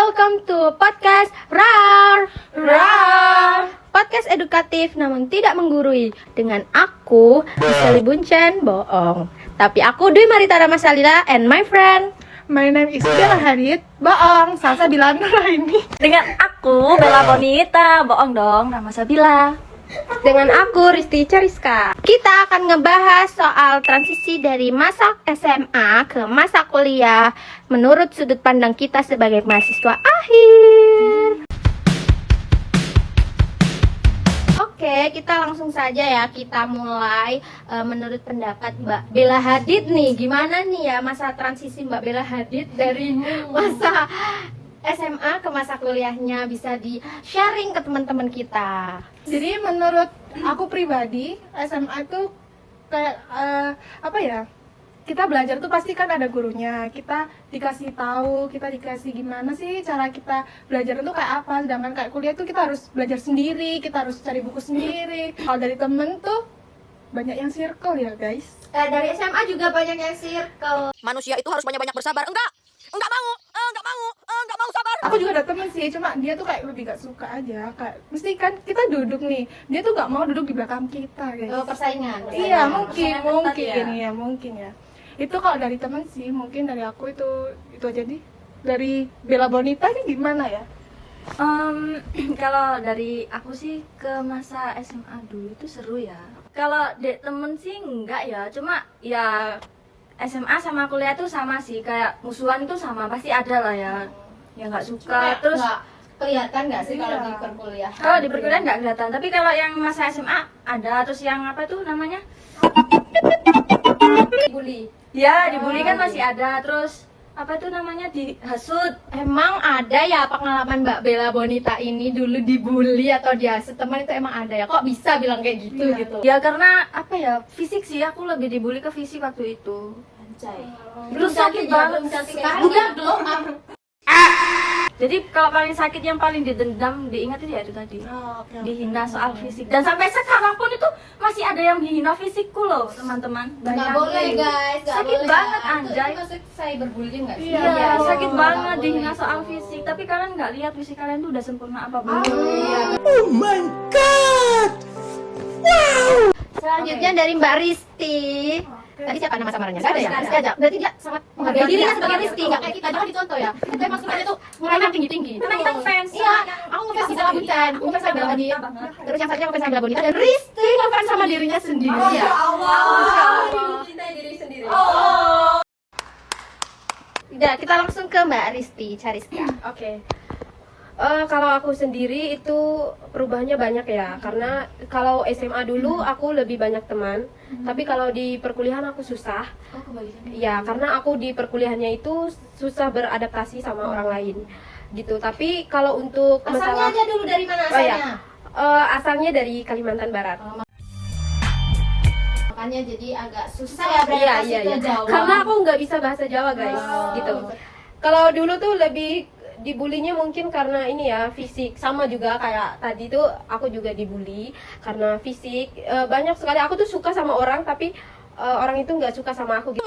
welcome to podcast RAR. Podcast edukatif namun tidak menggurui. Dengan aku, Sally Buncen, bohong. Tapi aku Dwi Maritara Masalila and my friend. My name is Bella Hadid, bohong, Salsa Bilana ini. Dengan aku Bella Bonita, bohong dong, nama Sabila. Dengan aku Risti Cariska. Kita akan ngebahas soal transisi dari masa SMA ke masa kuliah menurut sudut pandang kita sebagai mahasiswa akhir. Oke, kita langsung saja ya, kita mulai menurut pendapat Mbak Bella Hadid nih, gimana nih ya masa transisi Mbak Bella Hadid dari masa SMA ke masa kuliahnya, bisa di-sharing ke teman-teman kita. Jadi menurut aku pribadi, SMA itu kayak apa ya? Kita belajar tuh pasti kan ada gurunya, kita dikasih tahu, kita dikasih gimana sih cara kita belajar itu kayak apa. Sedangkan kayak kuliah tuh kita harus belajar sendiri, kita harus cari buku sendiri. Kalau dari temen tuh banyak yang circle ya guys. Dari SMA juga banyak yang circle. Manusia itu harus banyak-banyak bersabar. Enggak mau sabar. Aku juga ada temen sih, cuma dia tuh kayak lebih gak suka aja. Kayak mesti kan kita duduk nih, dia tuh gak mau duduk di belakang kita guys. Persaingan. Iya mungkin ya. mungkin ya. Itu kalau dari temen sih, mungkin dari aku itu aja nih. Dari Bella Bonita ini gimana ya? Kalau dari aku sih ke masa SMA dulu itu seru ya. Kalau temen sih enggak ya, cuma ya SMA sama kuliah tuh sama sih, kayak musuhan itu sama, pasti ada lah ya yang nggak suka. Terus nggak kelihatan nggak sih kalau Iya. di perkuliahan? kalau di perkuliahan nggak kelihatan, tapi kalau yang masa SMA ada. Terus yang apa tuh namanya? Dibully. Ya, dibully kan masih ada. Terus apa tuh namanya, dihasut. Emang ada ya pengalaman Mbak Bella Bonita ini dulu dibully atau dihasut teman, itu emang ada ya? Kok bisa bilang kayak gitu Iya. gitu? Ya karena apa ya, fisik sih, aku lebih dibully ke fisik waktu itu. Terus sakit banget. Sekarang udah glow up. Jadi kalau paling sakit, yang paling didendam, diingat itu ya itu tadi. Dihina soal fisik. Dan sampai sekarang pun itu masih ada yang dihina fisikku loh, teman-teman. Nggak boleh guys, nggak Sakit boleh. banget, Itu anjay. masuk cyberbullying nggak sih? Iya, Iya, sakit nggak banget boleh dihina itu. soal fisik. Tapi kalian nggak lihat fisik kalian tuh udah sempurna apa belum? Iya. Selanjutnya dari Mbak Risti. Tadi siapa nama samarannya? Gak ada ya? Rizky aja. Berarti dia sangat menghargai dirinya sebagai Risti, nggak kayak kita. Jangan dicontoh ya. Kita emang sukanya tuh ngeremeh tinggi-tinggi. Karena kita fans. Iya, aku ngefans di Bella Buncen, aku ngefans sama Bella Hadid. Terus yang satunya ngefans sama Bella Bonita, dan Risti ngefans sama dirinya sendiri. Ya. Udah, kita langsung ke Mbak Risti Cariska. Oke. Kalau aku sendiri itu perubahannya banyak ya, karena kalau SMA dulu aku lebih banyak teman, tapi kalau di perkuliahan aku susah. Oh, kebalikannya. Ya, karena aku di perkuliahannya itu susah beradaptasi sama orang lain, gitu. Tapi kalau untuk Asalnya masalah aja dulu, dari mana Oh, asalnya? ya. Asalnya dari Kalimantan Barat. Makanya jadi agak susah ya beradaptasi Iya. ke Jawa. Karena aku nggak bisa bahasa Jawa guys, gitu. Kalau dulu tuh lebih dibulinya mungkin karena ini ya, fisik. Sama juga kayak tadi tuh aku juga dibully karena fisik. Banyak sekali aku tuh suka sama orang, tapi orang itu nggak suka sama aku gitu.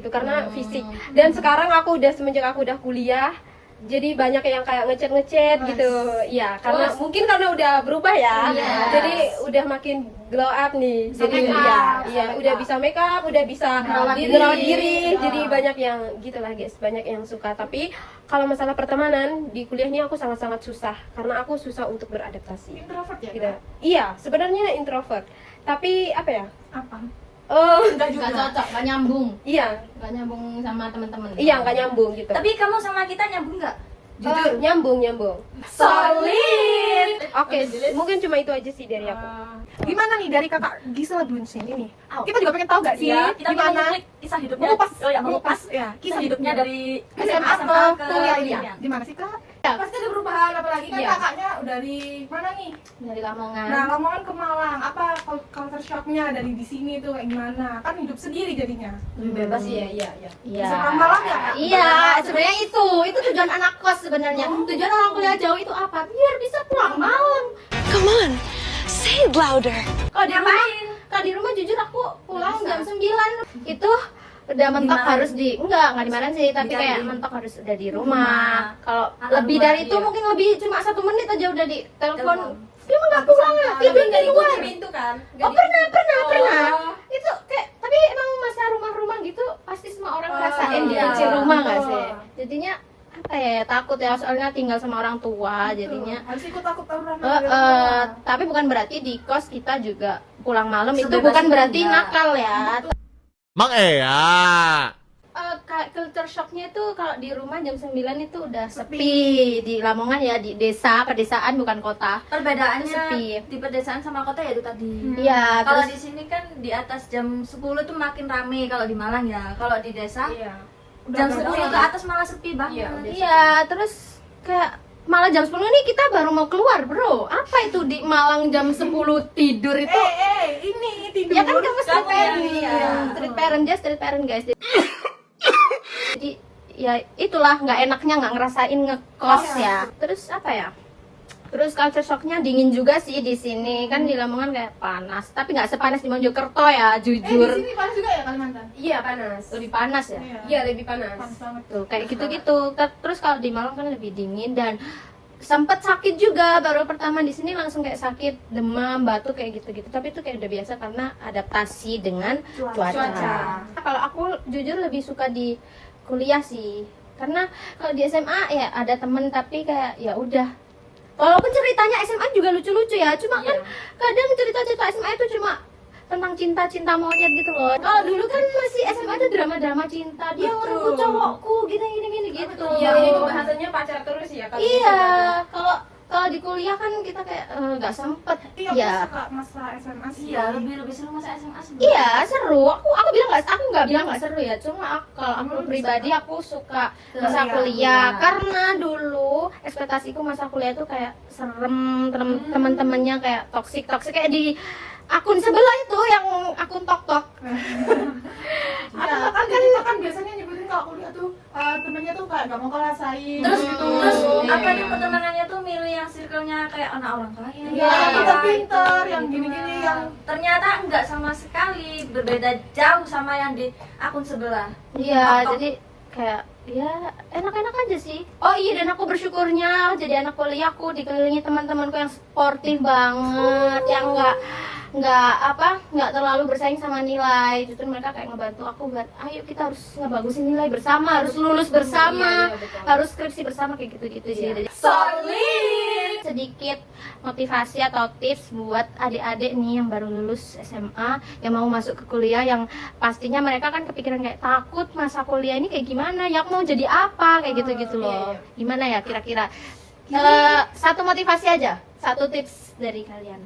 Itu karena fisik. Dan sekarang aku udah, semenjak aku udah kuliah, jadi banyak yang kayak ngechat gitu. Iya, karena mungkin karena udah berubah ya. Yes. Jadi udah makin glow up nih. Jadi make up. iya, udah bisa make up, udah bisa Merawat ngerawat diri. diri. Jadi banyak yang gitulah guys, banyak yang suka. Tapi kalau masalah pertemanan di kuliah ini aku sangat-sangat susah karena aku susah untuk beradaptasi. Introvert ya? Gitu. Iya, sebenarnya introvert. Tapi apa ya? Apa? Nggak cocok, nggak nyambung. Iya, Nggak nyambung sama teman-teman. iya nggak nyambung gitu. Tapi kamu sama kita nyambung nggak? Jujur, nyambung. Solid. Oke, mungkin cuma itu aja sih dari aku. Gimana nih dari kakak Gisela Buncen ini? Kita juga pengen tahu gak sih Iya, kita mau gimana ngulik kisah hidupnya. mengupas mengupas ya kisah hidupnya dari SMA ke kuliah ini. kuliah. Gimana sih kak? Ya. Pasti ada perubahan, apalagi kan Iya. kakaknya dari mana nih? Dari Lamongan. Nah, Lamongan ke Malang, apa culture shocknya dari di sini tuh kayak gimana? Kan hidup sendiri jadinya. Lebih bebas sih ya, iya. Iya. Bisa pulang Malang ya? Iya, sebenarnya itu tujuan anak kos sebenarnya. Tujuan orang kuliah jauh itu apa? Biar bisa pulang malam. Come on, say it louder. Kalau di rumah jujur aku pulang jam 9. Itu udah mentok Dimarahin. harus enggak dimarahin sih, tapi kayak Dicariin. mentok harus udah di rumah. Kalau Anak lebih rumah, dari itu iya. mungkin lebih cuma 1 menit aja udah di telepon. Telepon. Dia mah nggak pulang ya, dia belum di luar. pintu kan? Oh pernah. Itu kayak tapi emang masa rumah-rumah gitu pasti semua orang ngerasain di iya. kunci rumah nggak Betul. sih? Jadinya apa ya, takut ya soalnya tinggal sama orang tua jadinya. harus ikut takut tawuran. Tapi bukan berarti di kos kita juga pulang malam itu Sebebas bukan itu berarti enggak. nakal ya. Mang Ea. Kayak culture shocknya tuh kalau di rumah jam 9 itu udah sepi di Lamongan ya, di desa, pedesaan bukan kota. Perbedaannya Sepi. di pedesaan sama kota ya itu tadi. Iya, Kalau terus di sini kan di atas jam 10 tuh makin rame kalau di Malang ya. Kalau di desa jam 10 ke atas malah sepi banget. iya, terus kayak malah jam 10 ini kita baru mau keluar, Bro. Apa itu di Malang jam 10 tidur itu? Ini tidur. Ya kan kamu street Kamu parent, yang iya. street parent guys. Jadi ya itulah nggak enaknya nggak ngerasain ngekos ya. Terus apa ya? Terus culture shocknya dingin juga sih di sini, kan di Lamongan kayak panas, tapi nggak sepanas di Mojokerto ya, Di jujur. sini panas juga ya Kalimantan? Iya panas. Lebih panas ya. Iya lebih panas. Panas banget. Tuh kayak gitu-gitu. Terus kalau di Malang kan lebih dingin dan sempat sakit juga, baru pertama di sini langsung kayak sakit, demam, batuk kayak gitu-gitu. Tapi itu kayak udah biasa karena adaptasi dengan cuaca. Kalau aku jujur lebih suka di kuliah sih, karena kalau di SMA ya ada temen tapi kayak ya udah. Walaupun ceritanya SMA juga lucu-lucu ya, cuma kan kadang cerita-cerita SMA itu cuma tentang cinta-cinta monyet gitu loh. Kalau dulu kan masih SMA itu drama-drama cinta, dia ngerebut cowokku gini gitu. Iya ini pembahasannya pacar terus ya kalau Iya, kalau di kuliah kan kita kayak nggak sempet. Iya, Ya. aku suka masa SMA sih. Iya, lebih seru masa SMA sebenarnya. Iya seru. Aku nggak bilang nggak seru ya. Cuma kalau aku pribadi aku suka masa kuliah karena dulu ekspektasiku masa kuliah itu kayak serem, teman-temannya kayak toksik kayak di akun sebelah itu yang akun tok. Iya, kan kita kan biasanya nyebutin kalau kuliah tuh temennya tuh kayak gak mau ngerasain. Terus gitu. apa nih pertemanannya tuh milih yang circle-nya kayak anak orang kaya. Iya, pinter-pinter yang gini-gini yang Ternyata enggak sama sekali, berbeda jauh sama yang di akun sebelah. Iya, jadi kayak ya enak-enak aja sih. Oh iya, dan aku bersyukurnya jadi anak kuliah aku dikelilingi teman-temanku yang sportif banget, yang nggak terlalu bersaing sama nilai. Justru mereka kayak ngebantu aku buat ayo kita harus ngebagusin nilai bersama, harus lulus bersama, harus skripsi bersama kayak gitu-gitu sih. Jadi Solid. sedikit motivasi atau tips buat adik-adik nih yang baru lulus SMA yang mau masuk ke kuliah, yang pastinya mereka kan kepikiran kayak takut masa kuliah ini kayak gimana ya, aku mau jadi apa kayak gitu-gitu loh. Gimana ya kira-kira satu motivasi aja, satu tips dari kalian.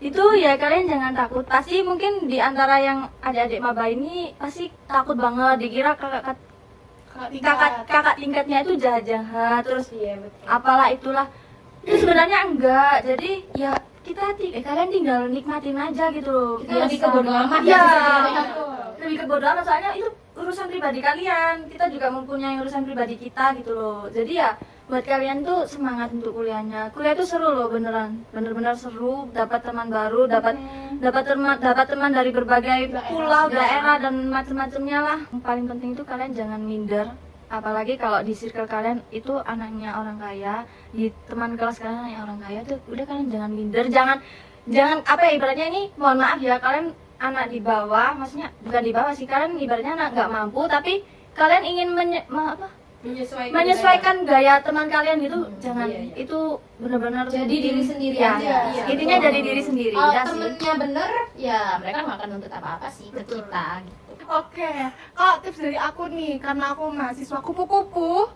Itu ya kalian jangan takut. Pasti mungkin di antara yang adik-adik maba ini pasti takut banget, dikira kakak tingkatnya itu jahat-jahat terus apalah itulah. Itu sebenarnya enggak. Jadi ya kalian tinggal nikmatin aja gitu loh. Kita lebih ke bodo amat ya. ya. Lebih ke bodo amat, soalnya itu urusan pribadi kalian. Kita juga mempunyai urusan pribadi kita gitu loh. Jadi ya buat kalian tuh semangat untuk kuliahnya. Kuliah tuh seru loh, bener-bener seru. Dapat teman baru, dapat teman dari berbagai pulau, daerah dan macam-macamnya lah. Yang paling penting itu kalian jangan minder. Apalagi kalau di circle kalian itu anaknya orang kaya, di teman kelas kalian anaknya orang kaya tuh udah, kalian jangan minder, jangan apa ya, ibaratnya ini mohon maaf ya, kalian anak di bawah, maksudnya bukan di bawah sih, kalian ibaratnya anak nggak mampu tapi kalian ingin menyesuaikan gaya teman kalian gitu. Jangan, itu benar-benar Jadi diri sendiri ya, aja. intinya jadi diri sendiri Kalau ya sih. temennya bener, ya mereka nggak akan nuntut apa-apa sih ke kita gitu. Oke, kalau tips dari aku nih, karena aku mahasiswa kupu-kupu,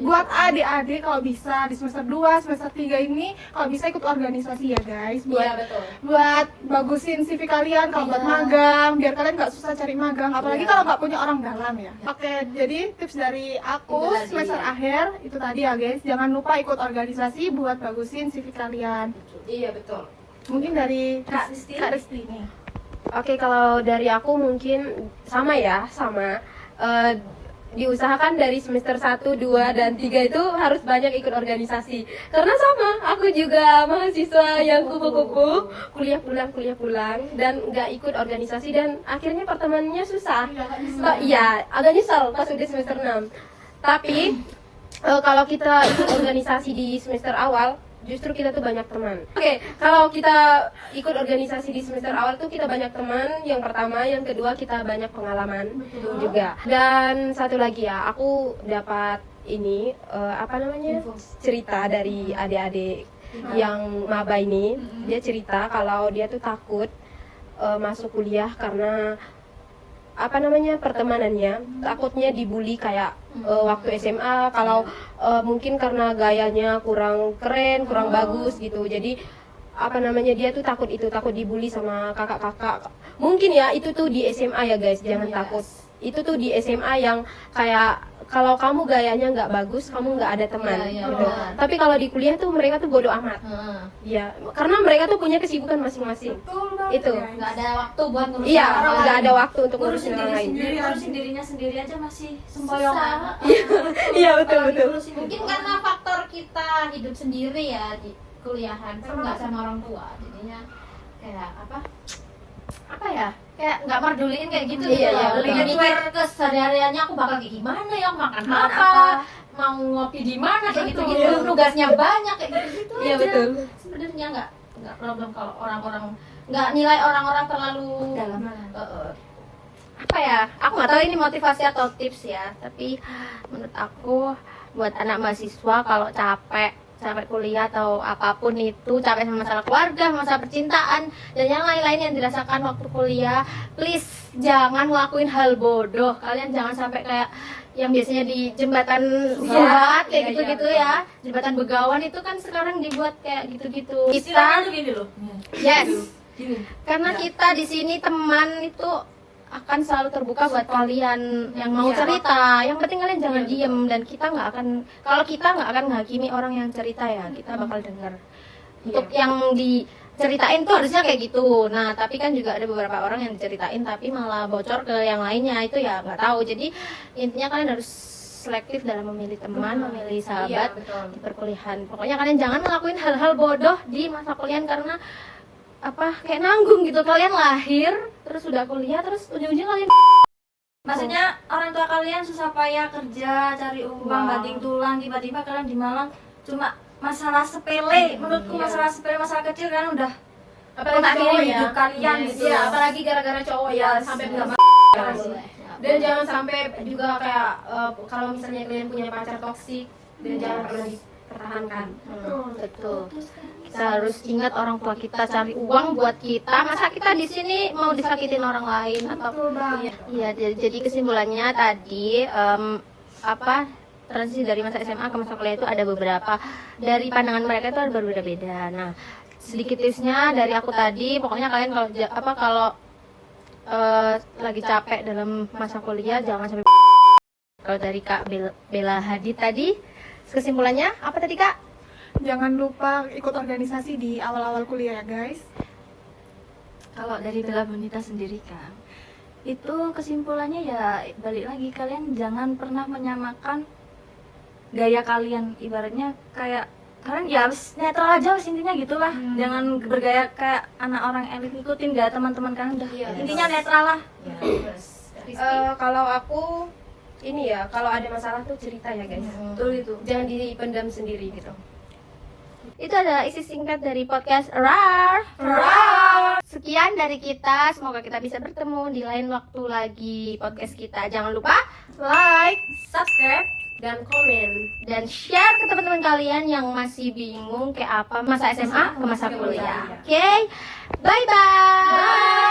buat adik-adik kalau bisa di semester 2, semester 3 ini kalau bisa ikut organisasi ya guys, buat bagusin CV kalian kalau buat magang, biar kalian nggak susah cari magang, apalagi kalau nggak punya orang dalam ya. Oke, jadi tips dari aku semester akhir itu tadi ya guys, jangan lupa ikut organisasi buat bagusin CV kalian. Iya betul. Mungkin dari Kak Risti. Kak Risti nih. Oke, kalau dari aku mungkin sama. diusahakan dari semester 1, 2, dan 3 itu harus banyak ikut organisasi. Karena sama, aku juga mahasiswa yang kupu-kupu, kuliah pulang, dan nggak ikut organisasi, dan akhirnya pertemanannya susah. Iya, agak nyesel pas udah semester 6. Tapi kalau kita ikut organisasi di semester awal, justru kita tuh banyak teman. Oke, kalau kita ikut organisasi di semester awal tuh kita banyak teman. Yang pertama, yang kedua kita banyak pengalaman juga. Dan satu lagi ya, aku dapat ini cerita dari adik-adik yang maba ini. Dia cerita kalau dia tuh takut masuk kuliah karena pertemanannya, takutnya dibully kayak waktu SMA, kalau mungkin karena gayanya kurang keren, kurang bagus gitu. Jadi dia tuh takut dibully sama kakak-kakak. Mungkin ya itu tuh di SMA ya guys, jangan takut. Itu tuh di SMA yang kayak kalau kamu gayanya nggak bagus, kamu nggak ada teman gitu. Tapi kalau di kuliah tuh mereka tuh bodo amat. Ya, karena mereka tuh punya kesibukan masing-masing. Itu. Nggak ada waktu buat ngurusin Iya, orang nggak lain. ada waktu untuk ngurusin orang lain. ngurusin dirinya sendiri aja masih sempoyongan. Iya, betul. Mungkin karena faktor kita hidup sendiri ya di kuliahan, kan nggak sama orang tua, jadinya kayak apa ya, kayak nggak merduliin kayak gitu. Iya, iya, lebih betul. mikir kesehariannya aku bakal kayak gimana ya, aku makan apa, mau ngopi di mana kayak gitu tugasnya banyak kayak gitu Iya, betul. sebenarnya nggak problem kalau orang-orang nggak nilai orang-orang terlalu Dalam. apa ya, aku nggak tahu ini motivasi atau tips ya, tapi menurut aku buat anak mahasiswa kalau capek kuliah atau apapun itu, capek sama masalah keluarga, masalah percintaan, dan yang lain-lain yang dirasakan waktu kuliah, please jangan ngelakuin hal bodoh. Kalian jangan sampai kayak yang biasanya di jembatan buat kayak gitu-gitu ya, jembatan Begawan itu kan sekarang dibuat kayak gitu-gitu. Kita tuh gini loh. yes, karena kita di sini teman itu akan selalu terbuka buat kalian yang mau cerita. Yang penting kalian jangan diem, dan kita nggak akan, kalau kita nggak akan menghakimi orang yang cerita ya, kita bakal dengar. Untuk yang diceritain tuh harusnya kayak gitu. Nah, tapi kan juga ada beberapa orang yang diceritain tapi malah bocor ke yang lainnya, itu ya nggak tahu. Jadi intinya kalian harus selektif dalam memilih teman, memilih sahabat di perkuliahan. Pokoknya kalian jangan ngelakuin hal-hal bodoh di masa kuliah, karena kayak nanggung gitu. Kalian lahir terus udah kuliah, terus ujung-ujungnya kalian Maksudnya orang tua kalian susah payah kerja, cari uang, banting tulang, tiba-tiba kalian di Malang cuma masalah sepele. Menurutku masalah sepele, masalah kecil kan udah apalagi cowok cowok hidup kalian gitu. Iya, apalagi gara-gara cowok ya sampai nggak dan jangan sampai juga kayak kalau misalnya kalian punya pacar toksik, dan jangan pernah dipertahankan. betul. Kita harus ingat orang tua kita cari uang buat kita. Masa kita di sini mau disakitin orang lain atau iya. Jadi kesimpulannya tadi transisi dari masa SMA ke masa kuliah itu ada beberapa, dari pandangan mereka itu ada berbeda-beda. Nah, sedikit tipsnya dari aku tadi, pokoknya kalian kalau lagi capek dalam masa kuliah jangan sampai. Kalau dari Kak Bella Hadid tadi, kesimpulannya apa tadi Kak? Jangan lupa ikut organisasi di awal-awal kuliah ya guys. Kalau dari Bella Bonita sendiri kan, itu kesimpulannya ya balik lagi, kalian jangan pernah menyamakan gaya kalian. Ibaratnya kayak kalian ya wis netral aja wis, intinya gitulah. Jangan bergaya kayak anak orang elit, ikutin gaya teman-teman kalian udah. Intinya netral lah. Kalau aku ini ya, kalau ada masalah tuh cerita ya guys. Betul itu. Jangan dipendam sendiri gitu. Itu adalah isi singkat dari podcast RAR. Sekian dari kita, semoga kita bisa bertemu di lain waktu lagi podcast kita. Jangan lupa like, subscribe, Dan komen. dan share ke teman-teman kalian yang masih bingung kayak apa masa SMA ke masa kuliah. Oke, bye-bye.